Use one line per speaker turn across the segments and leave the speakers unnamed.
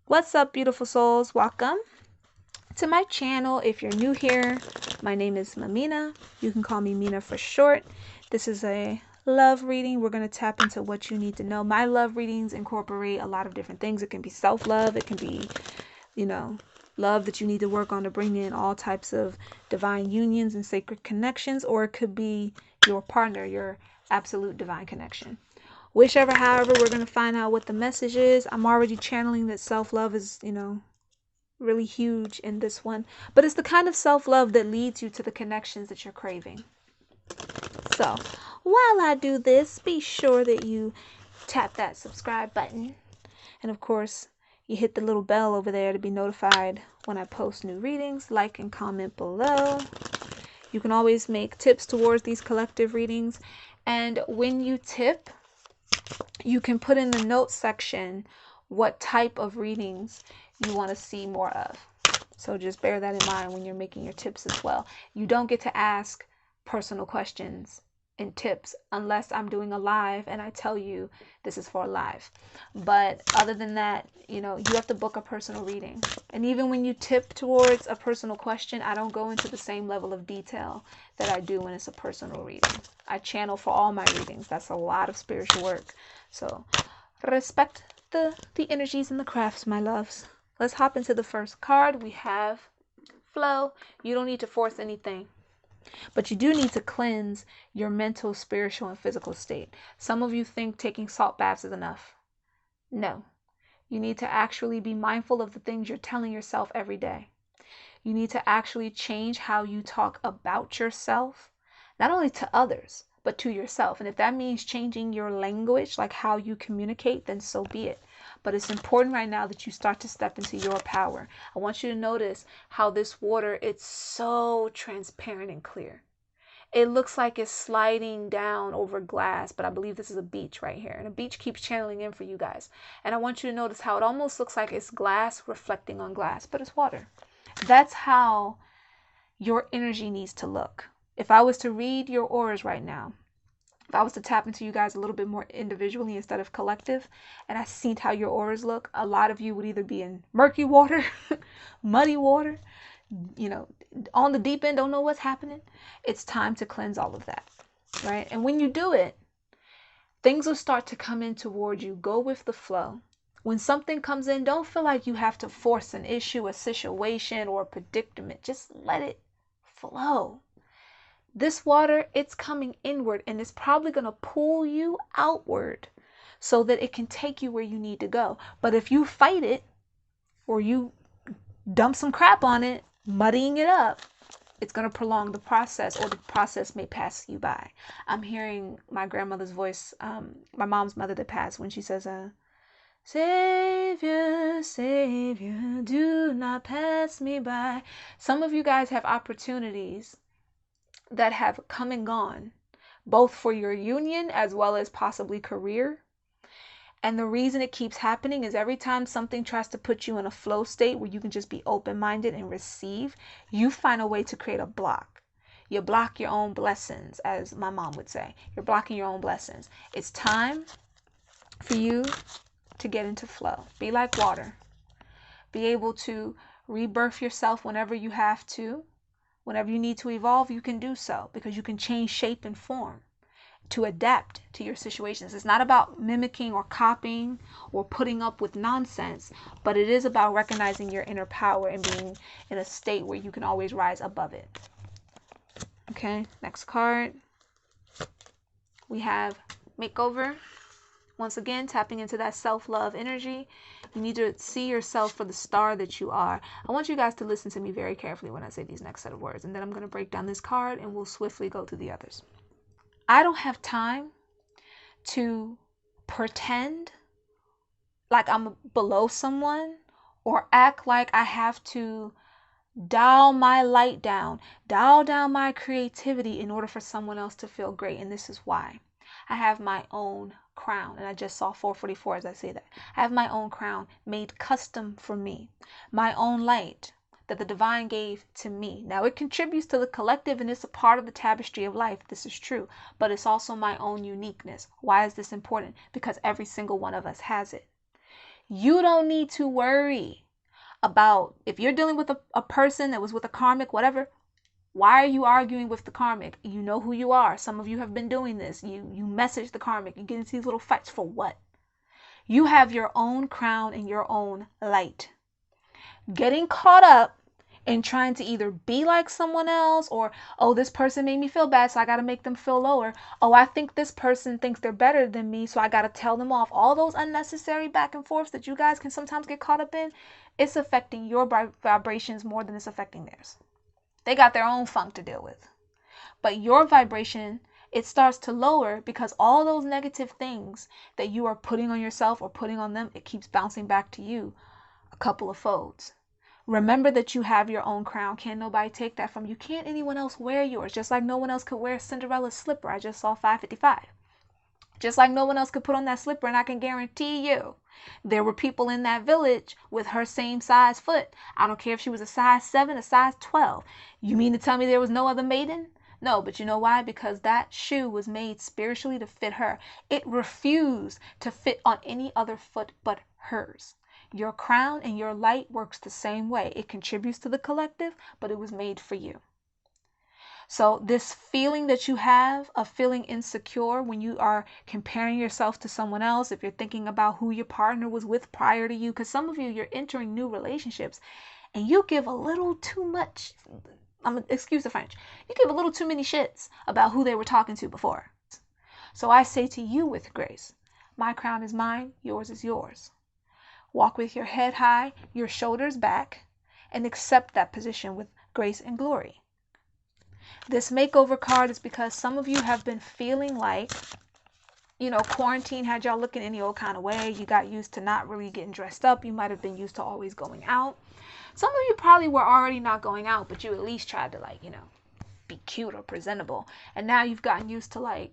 What's up, beautiful souls? Welcome to my channel. If you're new here, my name is Mamina. You can call me Mina for short. This is a love reading. We're going to tap into what you need to know. My love readings incorporate a lot of different things. It can be self-love. It can be, love that you need to work on to bring in all types of divine unions and sacred connections, or it could be your partner, your absolute divine connection. However, we're going to find out what the message is. I'm already channeling that self-love is, really huge in this one. But it's the kind of self-love that leads you to the connections that you're craving. So, while I do this, be sure that you tap that subscribe button. And of course, you hit the little bell over there to be notified when I post new readings. Like and comment below. You can always make tips towards these collective readings. And when you tip, you can put in the notes section what type of readings you want to see more of. So just bear that in mind when you're making your tips as well. You don't get to ask personal questions and tips unless I'm doing a live and I tell you this is for a live. But other than that, you have to book a personal reading. And even when you tip towards a personal question, I don't go into the same level of detail that I do when it's a personal reading. I channel for all my readings. That's a lot of spiritual work. So respect the energies and the crafts, my loves. Let's hop into the first card. We have flow. You don't need to force anything, but you do need to cleanse your mental, spiritual, and physical state. Some of you think taking salt baths is enough. No. You need to actually be mindful of the things you're telling yourself every day. You need to actually change how you talk about yourself, not only to others, but to yourself. And if that means changing your language, like how you communicate, then so be it. But it's important right now that you start to step into your power. I want you to notice how this water, it's so transparent and clear. It looks like it's sliding down over glass, but I believe this is a beach right here. And a beach keeps channeling in for you guys. And I want you to notice how it almost looks like it's glass reflecting on glass, but it's water. That's how your energy needs to look. If I was to read your auras right now, if I was to tap into you guys a little bit more individually instead of collective, and I seen how your auras look, a lot of you would either be in murky water, muddy water, on the deep end, don't know what's happening. It's time to cleanse all of that, right? And when you do it, things will start to come in toward you. Go with the flow. When something comes in, don't feel like you have to force an issue, a situation, or a predicament. Just let it flow. This water, it's coming inward and it's probably going to pull you outward so that it can take you where you need to go. But if you fight it or you dump some crap on it, muddying it up, it's going to prolong the process, or the process may pass you by. I'm hearing my grandmother's voice, my mom's mother that passed, when she says, Savior, Savior, do not pass me by. Some of you guys have opportunities that have come and gone, both for your union as well as possibly career. And the reason it keeps happening is every time something tries to put you in a flow state where you can just be open-minded and receive, you find a way to create a block. You block your own blessings, as my mom would say. You're blocking your own blessings. It's time for you to get into flow. Be like water. Be able to rebirth yourself whenever you have to. Whenever you need to evolve, you can do so, because you can change shape and form to adapt to your situations. It's not about mimicking or copying or putting up with nonsense, but it is about recognizing your inner power and being in a state where you can always rise above it. Okay, next card. We have makeover. Once again, tapping into that self-love energy. You need to see yourself for the star that you are. I want you guys to listen to me very carefully when I say these next set of words. And then I'm going to break down this card and we'll swiftly go through the others. I don't have time to pretend like I'm below someone or act like I have to dial my light down, dial down my creativity in order for someone else to feel great. And this is why. I have my own crown, and I just saw 444 as I say that. I have my own crown made custom for me, my own light that the divine gave to me. Now it contributes to the collective and it's a part of the tapestry of life. This is true, but it's also my own uniqueness. Why is this important? Because every single one of us has it. You don't need to worry about if you're dealing with a person that was with a karmic, whatever. Why are you arguing with the karmic? You know who you are. Some of you have been doing this. You message the karmic. You get into these little fights for what? You have your own crown and your own light. Getting caught up in trying to either be like someone else, or, oh, this person made me feel bad, so I got to make them feel lower. Oh, I think this person thinks they're better than me, so I got to tell them off. All those unnecessary back and forths that you guys can sometimes get caught up in, it's affecting your vibrations more than it's affecting theirs. They got their own funk to deal with. But your vibration, it starts to lower because all those negative things that you are putting on yourself or putting on them, it keeps bouncing back to you a couple of folds. Remember that you have your own crown. Can't nobody take that from you. Can't anyone else wear yours? Just like no one else could wear Cinderella's slipper. I just saw 555. Just like no one else could put on that slipper, and I can guarantee you there were people in that village with her same size foot. I don't care if she was a size 7, a size 12. You mean to tell me there was no other maiden? No, but you know why? Because that shoe was made spiritually to fit her. It refused to fit on any other foot but hers. Your crown and your light works the same way. It contributes to the collective, but it was made for you. So this feeling that you have of feeling insecure when you are comparing yourself to someone else, if you're thinking about who your partner was with prior to you, because some of you, you're entering new relationships and you give a little too much, excuse the French, you give a little too many shits about who they were talking to before. So I say to you with grace, my crown is mine, yours is yours. Walk with your head high, your shoulders back, and accept that position with grace and glory. This makeover card is because some of you have been feeling like, quarantine had y'all looking any old kind of way. You got used to not really getting dressed up. You might have been used to always going out. Some of you probably were already not going out, but you at least tried to be cute or presentable. And now you've gotten used to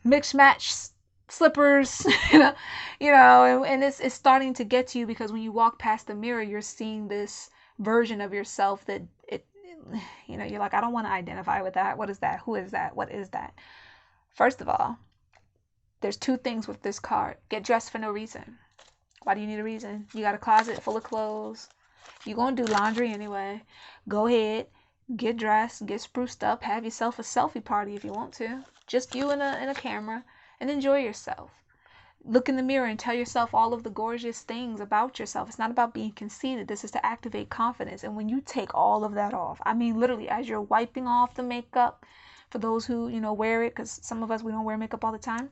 mix match slippers, and it's starting to get to you because when you walk past the mirror, you're seeing this version of yourself that you're like, I don't want to identify with that. What is that? Who is that? What is that? First of all, there's two things with this card. Get dressed for no reason. Why do you need a reason? You got a closet full of clothes. You're going to do laundry anyway. Go ahead, get dressed, get spruced up, have yourself a selfie party if you want to. Just you and a camera. And enjoy yourself. Look in the mirror and tell yourself all of the gorgeous things about yourself. It's not about being conceited. This is to activate confidence. And when you take all of that off, I mean, literally, as you're wiping off the makeup, for those who, wear it, because some of us, we don't wear makeup all the time.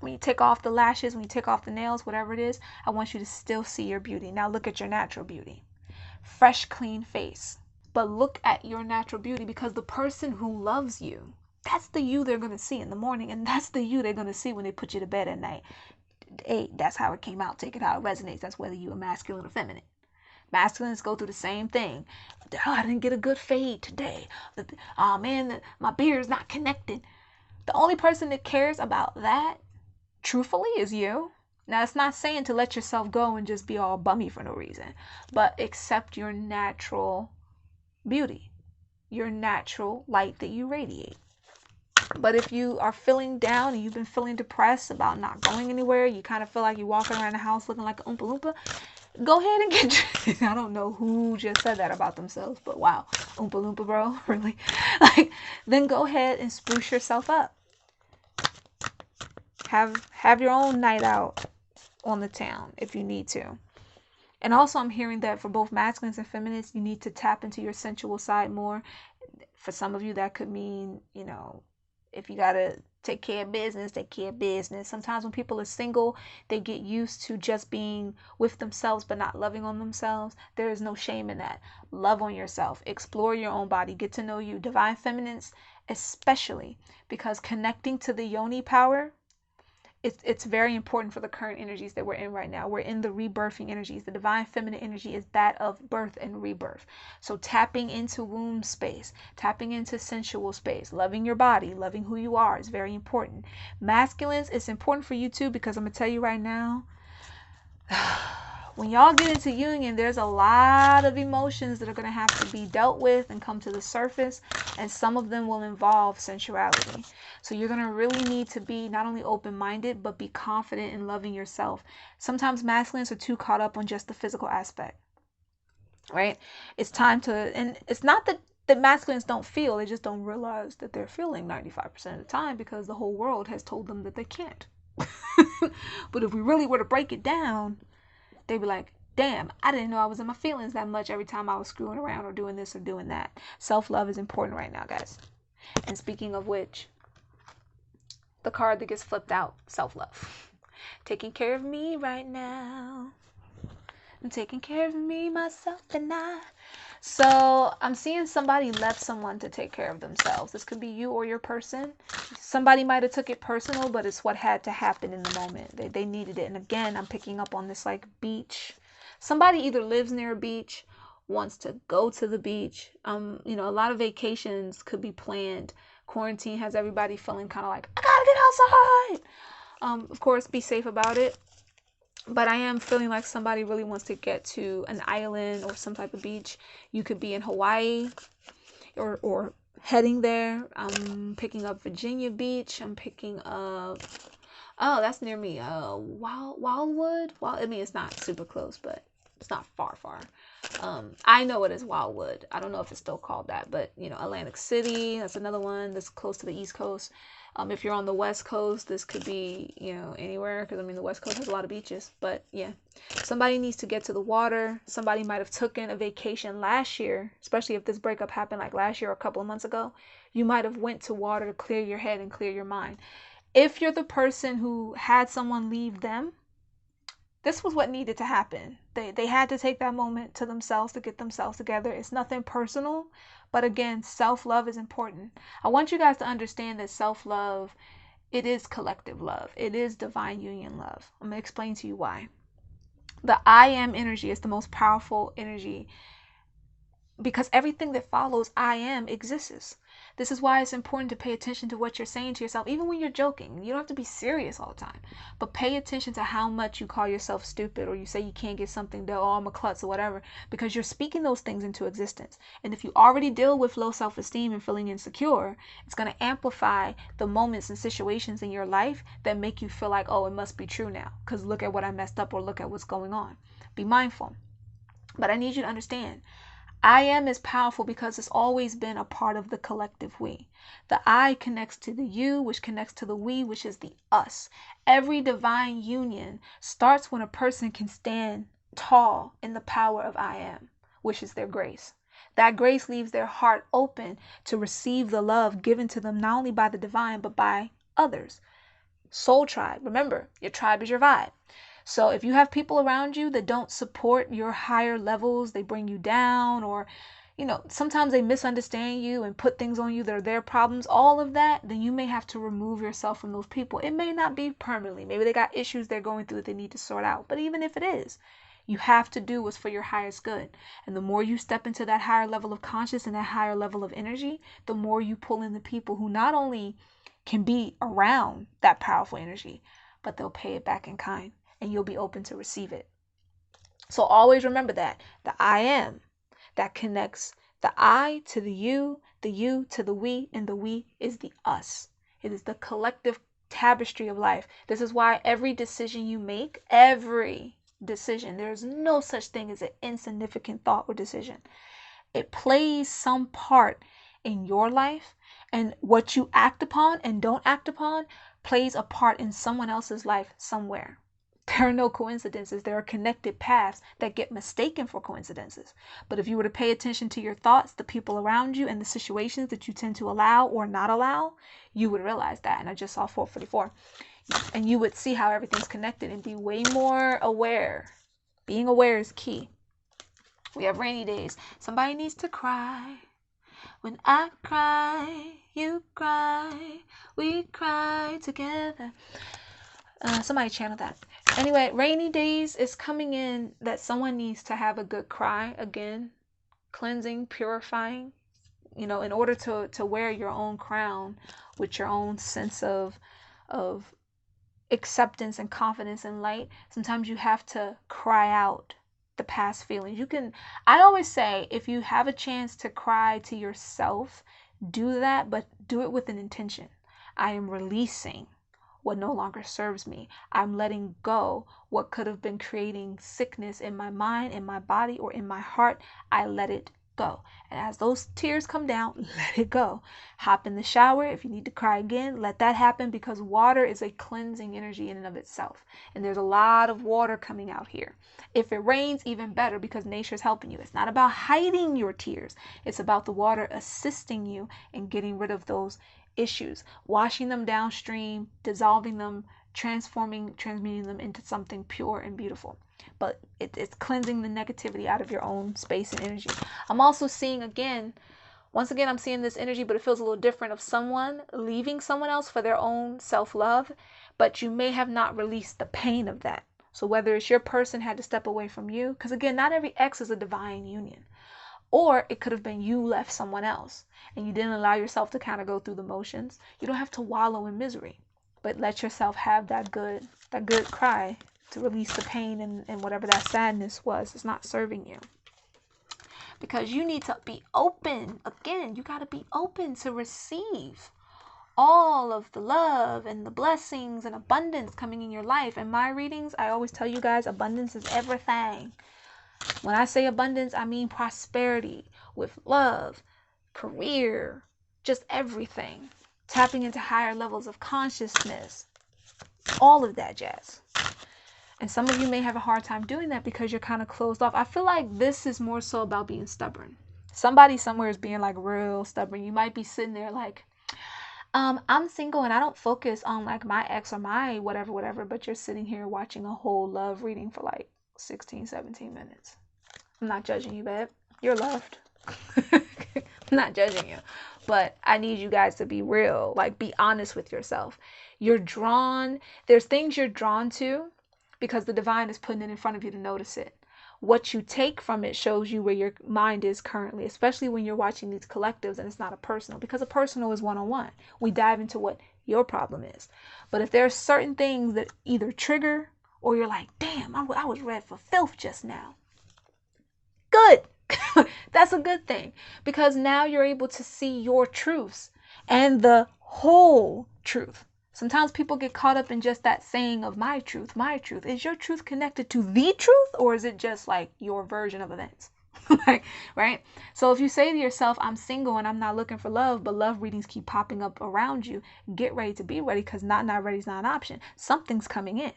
When you take off the lashes, when you take off the nails, whatever it is, I want you to still see your beauty. Now look at your natural beauty. Fresh, clean face. But look at your natural beauty, because the person who loves you, that's the you they're going to see in the morning, and that's the you they're going to see when they put you to bed at night. Hey, that's how it came out. Take it how it resonates. That's whether you are masculine or feminine. Masculines go through the same thing. Oh, I didn't get a good fade today. Oh, man, my beard's not connected. The only person that cares about that, truthfully, is you. Now, it's not saying to let yourself go and just be all bummy for no reason, but accept your natural beauty, your natural light that you radiate. But if you are feeling down and you've been feeling depressed about not going anywhere, you kind of feel like you're walking around the house looking like an Oompa Loompa, go ahead and get dressed. I don't know who just said that about themselves, but wow, Oompa Loompa, bro, really? Then go ahead and spruce yourself up. Have your own night out on the town if you need to. And also, I'm hearing that for both masculines and feminists, you need to tap into your sensual side more. For some of you, that could mean, if you got to take care of business, take care of business. Sometimes when people are single, they get used to just being with themselves but not loving on themselves. There is no shame in that. Love on yourself. Explore your own body. Get to know you. Divine feminines especially, because connecting to the yoni power, it's very important for the current energies that we're in right now. We're in the rebirthing energies. The divine feminine energy is that of birth and rebirth. So tapping into womb space, tapping into sensual space, loving your body, loving who you are is very important. Masculines, it's important for you too, because I'm going to tell you right now, When y'all get into union, there's a lot of emotions that are going to have to be dealt with and come to the surface, and some of them will involve sensuality. So you're going to really need to be not only open-minded, but be confident in loving yourself. Sometimes masculines are too caught up on just the physical aspect, right? It's time to, and it's not that masculines don't feel, they just don't realize that they're feeling 95% of the time because the whole world has told them that they can't. But if we really were to break it down, they'd be like, damn, I didn't know I was in my feelings that much every time I was screwing around or doing this or doing that. Self-love is important right now, guys. And speaking of which, the card that gets flipped out, self-love. Taking care of me right now. I'm taking care of me, myself, and I. So I'm seeing somebody left someone to take care of themselves. This could be you or your person. Somebody might have took it personal, but it's what had to happen in the moment. They needed it. And again, I'm picking up on this like beach. Somebody either lives near a beach, wants to go to the beach. You know, a lot of vacations could be planned. Quarantine has everybody feeling kind of like, I gotta get outside. Of course, be safe about it. But I am feeling like somebody really wants to get to an island or some type of beach. You could be in Hawaii or heading there. I'm picking up Virginia Beach. I'm picking up, oh, that's near me. Wildwood. Well, I mean, it's not super close, but it's not far. I know it is Wildwood. I don't know if it's still called that, but you know, Atlantic City, that's another one that's close to the East Coast. If you're on the West Coast, this could be, you know, anywhere, because I mean the West Coast has a lot of beaches. But yeah, somebody needs to get to the water. Somebody might have taken a vacation last year, especially if this breakup happened like last year or a couple of months ago. You might have went to water to clear your head and clear your mind. If you're the person who had someone leave them, this was what needed to happen. They had to take that moment to themselves to get themselves together. It's nothing personal, but again, self-love is important. I want you guys to understand that self-love, it is collective love. It is divine union love. I'm going to explain to you why. The I am energy is the most powerful energy because everything that follows I am exists. This is why it's important to pay attention to what you're saying to yourself, even when you're joking. You don't have to be serious all the time, but pay attention to how much you call yourself stupid or you say you can't get something done, oh, I'm a klutz or whatever, because you're speaking those things into existence. And if you already deal with low self-esteem and feeling insecure, it's going to amplify the moments and situations in your life that make you feel like, oh, it must be true now because look at what I messed up or look at what's going on. Be mindful. But I need you to understand, I am is powerful because it's always been a part of the collective we. The I connects to the you, which connects to the we, which is the us. Every divine union starts when a person can stand tall in the power of I am, which is their grace. That grace leaves their heart open to receive the love given to them not only by the divine, but by others. Soul tribe. Remember, your tribe is your vibe. So if you have people around you that don't support your higher levels, they bring you down, or, you know, sometimes they misunderstand you and put things on you that are their problems, all of that, then you may have to remove yourself from those people. It may not be permanently. Maybe they got issues they're going through that they need to sort out. But even if it is, you have to do what's for your highest good. And the more you step into that higher level of conscious and that higher level of energy, the more you pull in the people who not only can be around that powerful energy, but they'll pay it back in kind. And you'll be open to receive it. So always remember that. The I am, that connects the I to the you to the we, and the we is the us. It is the collective tapestry of life. This is why every decision you make, every decision, there is no such thing as an insignificant thought or decision. It plays some part in your life, and what you act upon and don't act upon plays a part in someone else's life somewhere. There are no coincidences. There are connected paths that get mistaken for coincidences. But if you were to pay attention to your thoughts, the people around you, and the situations that you tend to allow or not allow, you would realize that. And I just saw 444. And you would see how everything's connected and be way more aware. Being aware is key. We have rainy days. Somebody needs to cry. When I cry, you cry. We cry together. Somebody channel that. Anyway, rainy days is coming in that someone needs to have a good cry. Again, cleansing, purifying, you know, in order to wear your own crown with your own sense of acceptance and confidence in light, sometimes you have to cry out the past feelings. I always say, if you have a chance to cry to yourself, do that, but do it with an intention. I am releasing what no longer serves me. I'm letting go what could have been creating sickness in my mind, in my body, or in my heart. I let it go. And as those tears come down, let it go. Hop in the shower. If you need to cry again, let that happen, because water is a cleansing energy in and of itself. And there's a lot of water coming out here. If it rains, even better, because nature's helping you. It's not about hiding your tears. It's about the water assisting you in getting rid of those issues, washing them downstream, dissolving them, transmuting them into something pure and beautiful. But it's cleansing the negativity out of your own space and energy. I'm also seeing once again, I'm seeing this energy, but it feels a little different, of someone leaving someone else for their own self-love, but you may have not released the pain of that. So whether it's your person had to step away from you, because again, not every ex is a divine union. Or it could have been you left someone else and you didn't allow yourself to kind of go through the motions. You don't have to wallow in misery, but let yourself have that good cry to release the pain and whatever that sadness was. It's not serving you. Because you need to be open. Again, you got to be open to receive all of the love and the blessings and abundance coming in your life. In my readings, I always tell you guys, abundance is everything. When I say abundance, I mean prosperity with love, career, just everything. Tapping into higher levels of consciousness, all of that jazz. And some of you may have a hard time doing that because you're kind of closed off. I feel like this is more so about being stubborn. Somebody somewhere is being like real stubborn. You might be sitting there like, I'm single and I don't focus on like my ex or my whatever, but you're sitting here watching a whole love reading for like 16, 17 minutes. I'm not judging you, babe. You're loved. I'm not judging you. But I need you guys to be real. Like, be honest with yourself. There's things you're drawn to because the divine is putting it in front of you to notice it. What you take from it shows you where your mind is currently, especially when you're watching these collectives and it's not a personal, because a personal is one-on-one. We dive into what your problem is. But if there are certain things that either trigger or you're like, damn, I was read for filth just now. Good. That's a good thing, because now you're able to see your truths and the whole truth. Sometimes people get caught up in just that saying of my truth, my truth. Is your truth connected to the truth, or is it just like your version of events? Right? So if you say to yourself, I'm single and I'm not looking for love, but love readings keep popping up around you, get ready to be ready, because not ready is not an option. Something's coming in.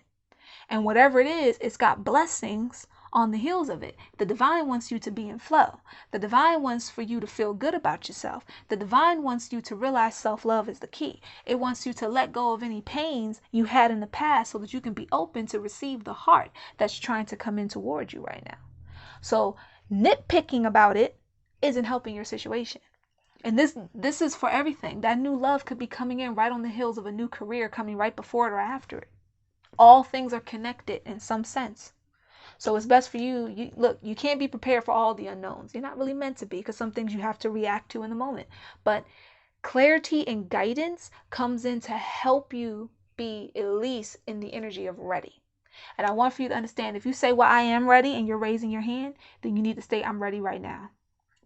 And whatever it is, it's got blessings on the heels of it. The divine wants you to be in flow. The divine wants for you to feel good about yourself. The divine wants you to realize self-love is the key. It wants you to let go of any pains you had in the past so that you can be open to receive the heart that's trying to come in toward you right now. So nitpicking about it isn't helping your situation. And this is for everything. That new love could be coming in right on the heels of a new career coming right before it or after it. All things are connected in some sense. So it's best for you. Look, you can't be prepared for all the unknowns. You're not really meant to be, because some things you have to react to in the moment. But clarity and guidance comes in to help you be at least in the energy of ready. And I want for you to understand, if you say, well, I am ready, and you're raising your hand, then you need to say, I'm ready right now.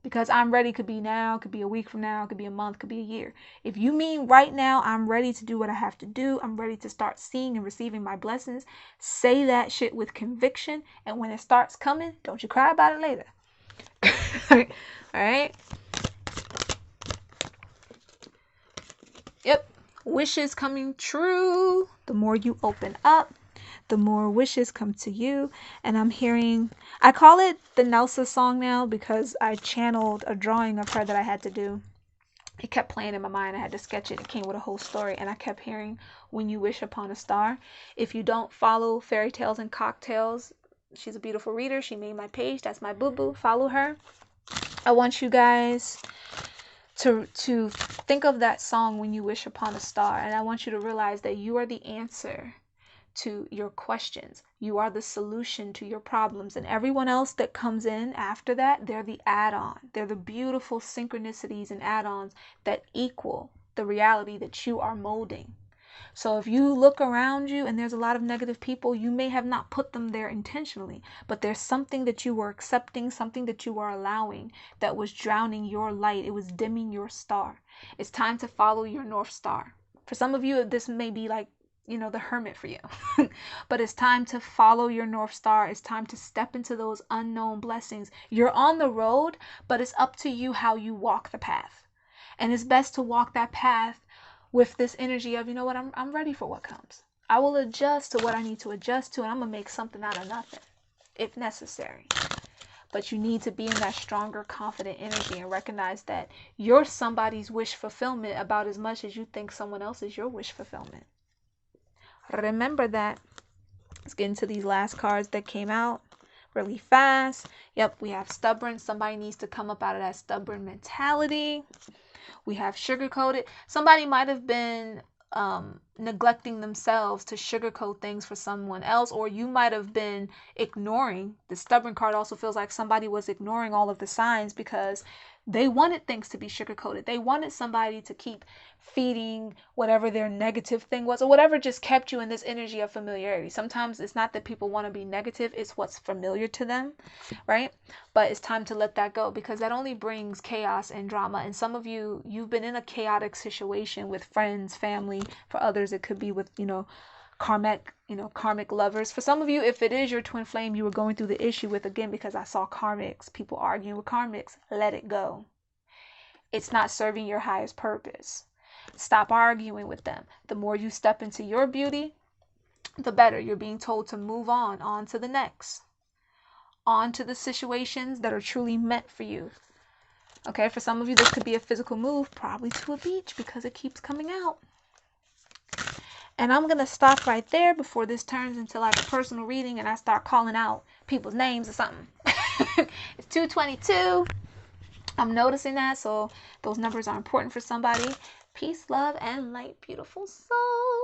Because I'm ready could be now, could be a week from now, could be a month, could be a year. If you mean right now, I'm ready to do what I have to do, I'm ready to start seeing and receiving my blessings, say that shit with conviction. And when it starts coming, don't you cry about it later. All right? Yep. Wishes coming true. The more you open up, the more wishes come to you. And I'm hearing, I call it the Nelsa song now because I channeled a drawing of her that I had to do. It kept playing in my mind. I had to sketch it. It came with a whole story. And I kept hearing, when you wish upon a star. If you don't follow Fairy Tales and Cocktails, she's a beautiful reader. She made my page. That's my boo-boo. Follow her. I want you guys to think of that song, When You Wish Upon a Star. And I want you to realize that you are the answer to your questions. You are the solution to your problems. And everyone else that comes in after that, they're the add-on. They're the beautiful synchronicities and add-ons that equal the reality that you are molding. So if you look around you and there's a lot of negative people, you may have not put them there intentionally, but there's something that you were accepting, something that you are allowing that was drowning your light. It was dimming your star. It's time to follow your North Star. For some of you, this may be like, the hermit for you. But it's time to follow your North Star. It's time to step into those unknown blessings. You're on the road, but it's up to you how you walk the path. And it's best to walk that path with this energy of, you know what, I'm ready for what comes. I will adjust to what I need to adjust to, and I'm going to make something out of nothing if necessary. But you need to be in that stronger, confident energy and recognize that you're somebody's wish fulfillment about as much as you think someone else is your wish fulfillment. Remember that. Let's get into these last cards that came out really fast. Yep, we have stubborn. Somebody needs to come up out of that stubborn mentality. We have sugar-coated. Somebody might have been neglecting themselves to sugarcoat things for someone else, or you might have been ignoring. The stubborn card also feels like somebody was ignoring all of the signs because they wanted things to be sugar-coated. They wanted somebody to keep feeding whatever their negative thing was, or whatever just kept you in this energy of familiarity. Sometimes it's not that people want to be negative, it's what's familiar to them, right? But it's time to let that go, because that only brings chaos and drama. And some of you, you've been in a chaotic situation with friends, family. For others, it could be with, karmic lovers. For some of you, if it is your twin flame you were going through the issue with, again, because I saw karmics, people arguing with karmics, let it go. It's not serving your highest purpose. Stop arguing with them. The more you step into your beauty, the better. You're being told to move on to the next, on to the situations that are truly meant for you. Okay, for some of you, this could be a physical move, probably to a beach, because it keeps coming out. And I'm going to stop right there before this turns into like a personal reading and I start calling out people's names or something. It's 222. I'm noticing that, so those numbers are important for somebody. Peace, love, and light, beautiful soul.